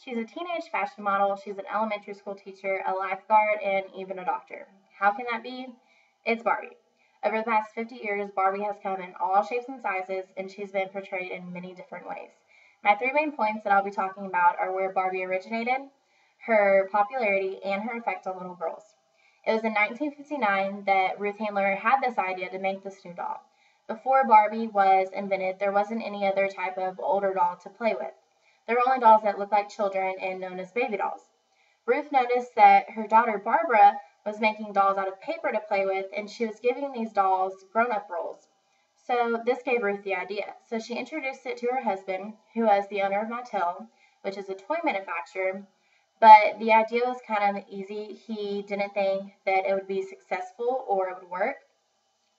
She's a teenage fashion model, she's an elementary school teacher, a lifeguard, and even a doctor. How can that be? It's Barbie. Over the past 50 years, Barbie has come in all shapes and sizes, and she's been portrayed in many different ways. My three main points that I'll be talking about are where Barbie originated, her popularity, and her effect on little girls. It was in 1959 that Ruth Handler had this idea to make this new doll. Before Barbie was invented, there wasn't any other type of older doll to play with. There were only dolls that looked like children and known as baby dolls. Ruth noticed that her daughter Barbara was making dolls out of paper to play with, and she was giving these dolls grown-up roles. So this gave Ruth the idea. So she introduced it to her husband, who was the owner of Mattel, which is a toy manufacturer. But the idea was kind of easy. He didn't think that it would be successful or it would work.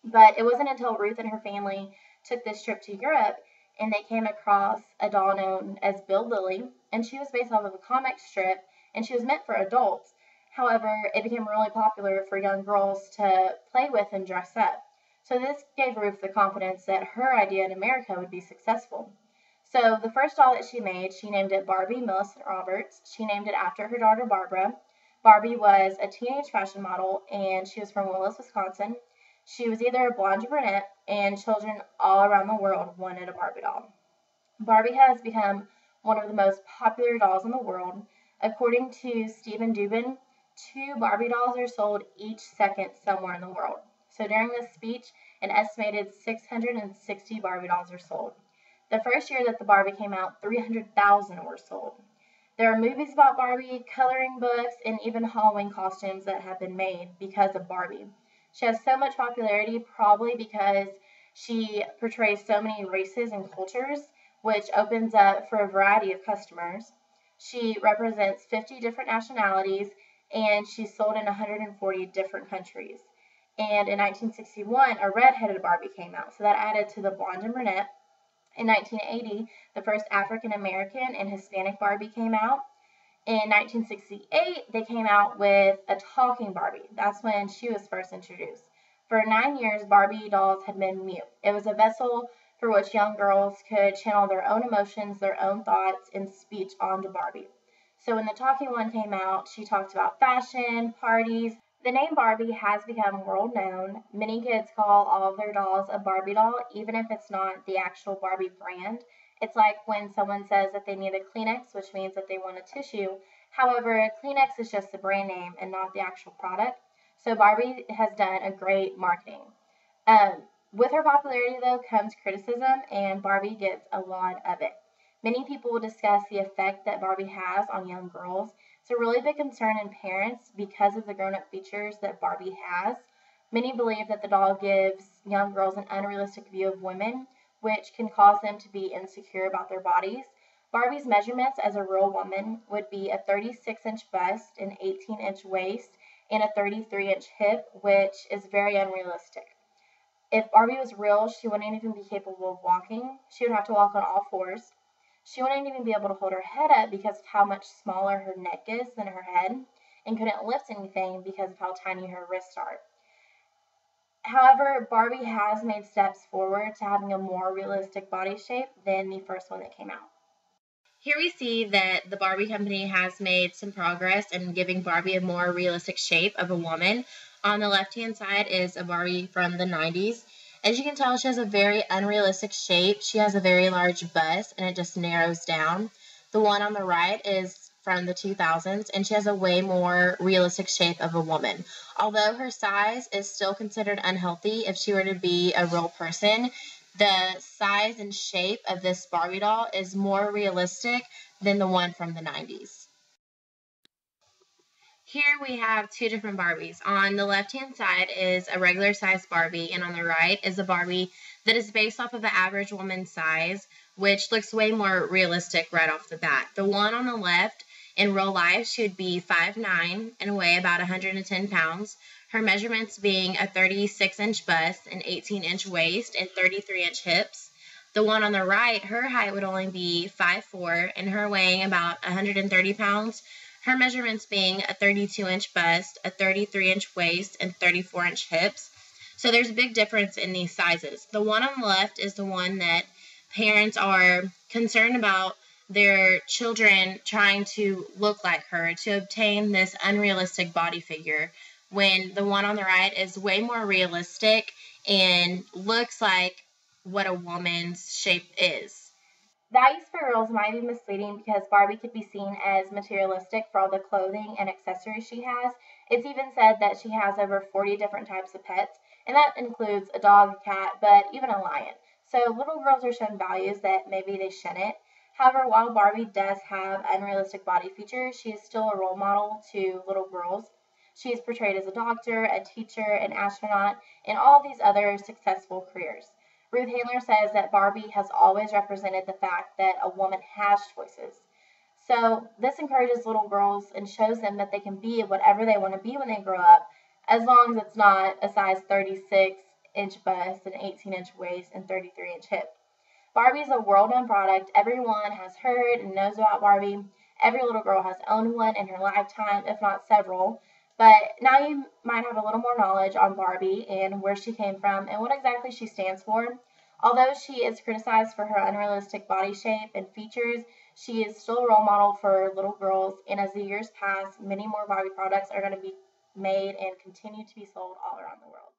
But it wasn't until Ruth and her family took this trip to Europe and they came across a doll known as Bill Lilly, and she was based off of a comic strip and she was meant for adults. However, it became really popular for young girls to play with and dress up. So this gave Ruth the confidence that her idea in America would be successful. So the first doll that she made, she named it Barbie Millicent Roberts. She named it after her daughter Barbara. Barbie was a teenage fashion model and she was from Willis, Wisconsin. She was either a blonde or brunette, and children all around the world wanted a Barbie doll. Barbie has become one of the most popular dolls in the world. According to Stephen Dubin, 2 Barbie dolls are sold each second somewhere in the world. So during this speech, an estimated 660 Barbie dolls are sold. The first year that the Barbie came out, 300,000 were sold. There are movies about Barbie, coloring books, and even Halloween costumes that have been made because of Barbie. She has so much popularity probably because she portrays so many races and cultures, which opens up for a variety of customers. She represents 50 different nationalities, and she's sold in 140 different countries. And in 1961, a red-headed Barbie came out, so that added to the blonde and brunette. In 1980, the first African American and Hispanic Barbie came out. In 1968, they came out with a talking Barbie. That's when she was first introduced. For 9 years, Barbie dolls had been mute. It was a vessel for which young girls could channel their own emotions, their own thoughts, and speech onto Barbie. So when the talking one came out, she talked about fashion, parties. The name Barbie has become world known. Many kids call all of their dolls a Barbie doll, even if it's not the actual Barbie brand. It's like when someone says that they need a Kleenex, which means that they want a tissue. However, Kleenex is just the brand name and not the actual product. So Barbie has done a great marketing. With her popularity, though, comes criticism, and Barbie gets a lot of it. Many people will discuss the effect that Barbie has on young girls. It's a really big concern in parents because of the grown-up features that Barbie has. Many believe that the doll gives young girls an unrealistic view of women, which can cause them to be insecure about their bodies. Barbie's measurements as a real woman would be a 36-inch bust, an 18-inch waist, and a 33-inch hip, which is very unrealistic. If Barbie was real, she wouldn't even be capable of walking. She would have to walk on all fours. She wouldn't even be able to hold her head up because of how much smaller her neck is than her head, and couldn't lift anything because of how tiny her wrists are. However, Barbie has made steps forward to having a more realistic body shape than the first one that came out. Here we see that the Barbie company has made some progress in giving Barbie a more realistic shape of a woman. On the left-hand side is a Barbie from the 90s. As you can tell, she has a very unrealistic shape. She has a very large bust, and it just narrows down. The one on the right is from the 2000s, and she has a way more realistic shape of a woman. Although her size is still considered unhealthy if she were to be a real person, the size and shape of this Barbie doll is more realistic than the one from the 90s. Here we have 2 different Barbies. On the left-hand side is a regular size Barbie, and on the right is a Barbie that is based off of the average woman's size, which looks way more realistic right off the bat. The one on the left, in real life, she would be 5'9" and weigh about 110 pounds. Her measurements being a 36-inch bust, an 18-inch waist, and 33-inch hips. The one on the right, her height would only be 5'4", and her weighing about 130 pounds. Her measurements being a 32-inch bust, a 33-inch waist, and 34-inch hips. So there's a big difference in these sizes. The one on the left is the one that parents are concerned about their children trying to look like her to obtain this unrealistic body figure, when the one on the right is way more realistic and looks like what a woman's shape is. Values for girls might be misleading because Barbie could be seen as materialistic for all the clothing and accessories she has. It's even said that she has over 40 different types of pets, and that includes a dog, a cat, but even a lion. So little girls are shown values that maybe they shouldn't. However, while Barbie does have unrealistic body features, she is still a role model to little girls. She is portrayed as a doctor, a teacher, an astronaut, and all of these other successful careers. Ruth Handler says that Barbie has always represented the fact that a woman has choices. So this encourages little girls and shows them that they can be whatever they want to be when they grow up, as long as it's not a size 36-inch bust, an 18-inch waist, and 33-inch hip. Barbie is a world-known product. Everyone has heard and knows about Barbie. Every little girl has owned one in her lifetime, if not several. But now you might have a little more knowledge on Barbie and where she came from and what exactly she stands for. Although she is criticized for her unrealistic body shape and features, she is still a role model for little girls. And as the years pass, many more Barbie products are going to be made and continue to be sold all around the world.